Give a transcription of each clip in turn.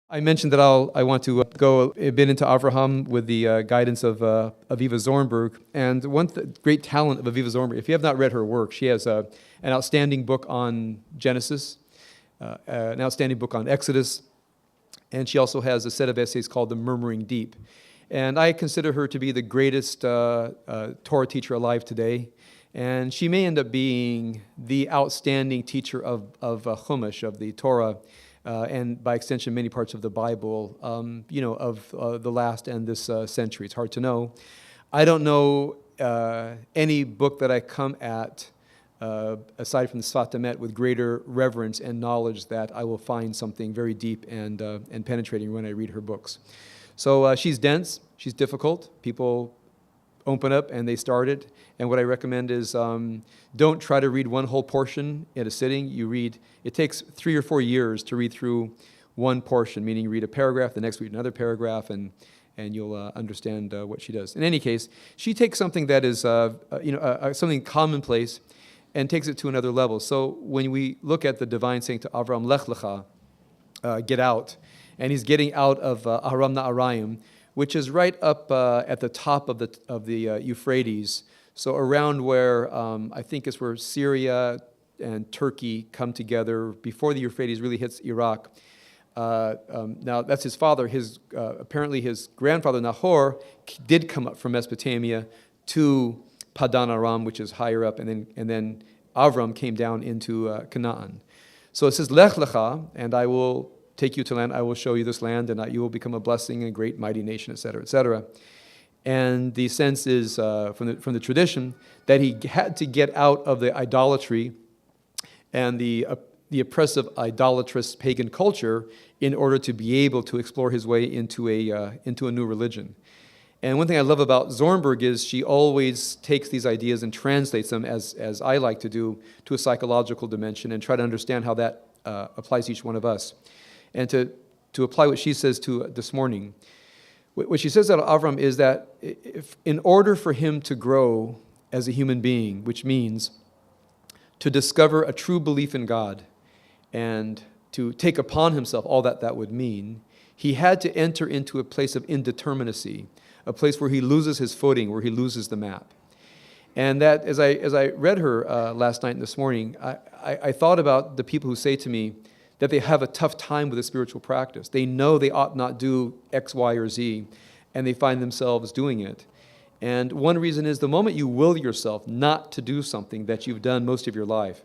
I mentioned that I want to go a bit into Avraham with the guidance of Aviva Zornberg. And one great talent of Aviva Zornberg, if you have not read her work, she has an outstanding book on Genesis, an outstanding book on Exodus, and she also has a set of essays called The Murmuring Deep. And I consider her to be the greatest Torah teacher alive today. And she may end up being the outstanding teacher of Chumash, of the Torah, and by extension, many parts of the Bible, of the last and this century. It's hard to know. I don't know any book that I come at, aside from the Sfat Emet, with greater reverence and knowledge that I will find something very deep and penetrating when I read her books. So she's dense, she's difficult. People open up and they start it. And what I recommend is don't try to read one whole portion in a sitting. It takes 3 or 4 years to read through one portion, meaning you read a paragraph, the next read another paragraph, and you'll understand what she does. In any case, she takes something that is something commonplace and takes it to another level. So when we look at the divine saying to Avram, Lech Lecha, get out, and he's getting out of Aharam Na'arayim, which is right up at the top of the Euphrates. So around where I think is where Syria and Turkey come together before the Euphrates really hits Iraq. Now that's his father. Apparently his grandfather Nahor did come up from Mesopotamia to Padan Aram, which is higher up, and then Avram came down into Canaan. So it says Lech Lecha, and I will take you to land. I will show you this land, and you will become a blessing, a great mighty nation, etc., etc. And the sense is from the tradition that he had to get out of the idolatry and the oppressive, idolatrous pagan culture in order to be able to explore his way into a new religion. And one thing I love about Zornberg is she always takes these ideas and translates them, as I like to do, to a psychological dimension and try to understand how that applies to each one of us. And to apply what she says to this morning. What she says about Avram is that if, in order for him to grow as a human being, which means to discover a true belief in God and to take upon himself all that would mean, he had to enter into a place of indeterminacy, a place where he loses his footing, where he loses the map. And that, as I read her last night and this morning, I thought about the people who say to me that they have a tough time with a spiritual practice. They know they ought not do X, Y, or Z, and they find themselves doing it. And one reason is the moment you will yourself not to do something that you've done most of your life,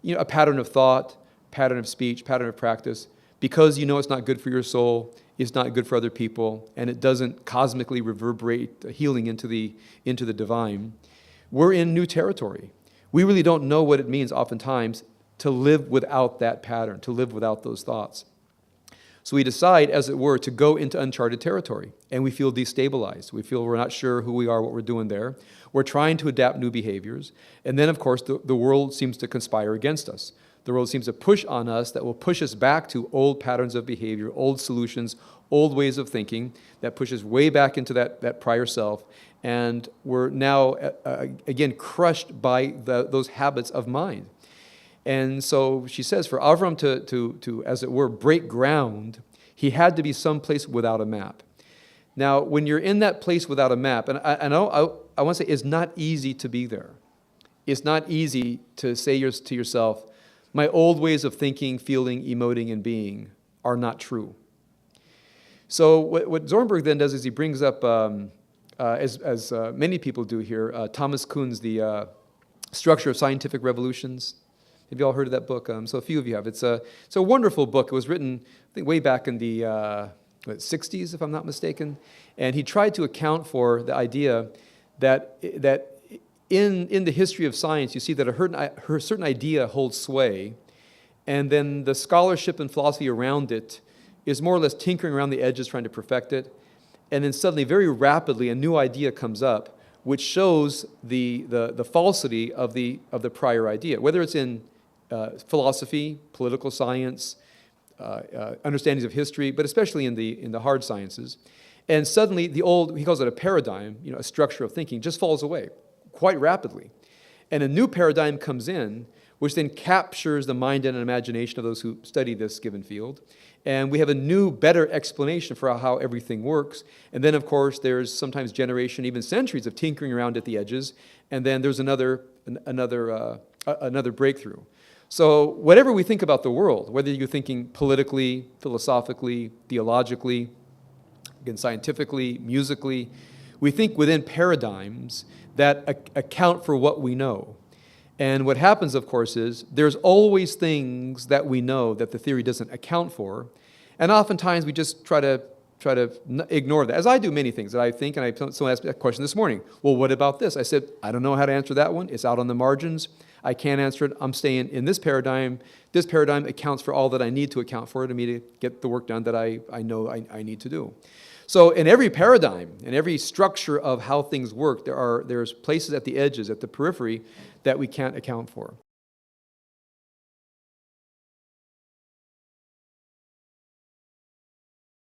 a pattern of thought, pattern of speech, pattern of practice, because you know it's not good for your soul, it's not good for other people, and it doesn't cosmically reverberate healing into the divine, we're in new territory. We really don't know what it means oftentimes to live without that pattern, to live without those thoughts. So we decide, as it were, to go into uncharted territory, and we feel destabilized. We feel we're not sure who we are, what we're doing there. We're trying to adapt new behaviors, and then, of course, the world seems to conspire against us. The world seems to push on us that will push us back to old patterns of behavior, old solutions, old ways of thinking, that pushes way back into that prior self, and we're now, again, crushed by those habits of mind. And so she says, for Avram to, as it were, break ground, he had to be someplace without a map. Now, when you're in that place without a map, and I want to say it's not easy to be there. It's not easy to say to yourself, my old ways of thinking, feeling, emoting, and being are not true. So what Zornberg then does is he brings up, as many people do here, Thomas Kuhn's The Structure of Scientific Revolutions. Have you all heard of that book? So a few of you have. It's a wonderful book. It was written, I think, way back in the 60s, if I'm not mistaken. And he tried to account for the idea that in the history of science, you see that a certain idea holds sway, and then the scholarship and philosophy around it is more or less tinkering around the edges, trying to perfect it. And then suddenly, very rapidly, a new idea comes up, which shows the falsity of the prior idea, whether it's in philosophy, political science, understandings of history, but especially in the hard sciences. And suddenly the old, he calls it a paradigm, a structure of thinking, just falls away quite rapidly. And a new paradigm comes in, which then captures the mind and imagination of those who study this given field. And we have a new, better explanation for how everything works. And then, of course, there's sometimes generation, even centuries of tinkering around at the edges. And then there's another breakthrough. So whatever we think about the world, whether you're thinking politically, philosophically, theologically, again, scientifically, musically, we think within paradigms that account for what we know. And what happens, of course, is there's always things that we know that the theory doesn't account for. And oftentimes we just try to ignore that, as I do many things that I think, and someone asked me that question this morning. Well, what about this? I said, I don't know how to answer that one. It's out on the margins. I can't answer it. I'm staying in this paradigm. This paradigm accounts for all that I need to account for to me to get the work done that I know I need to do. So in every paradigm, in every structure of how things work, there's places at the edges, at the periphery, that we can't account for.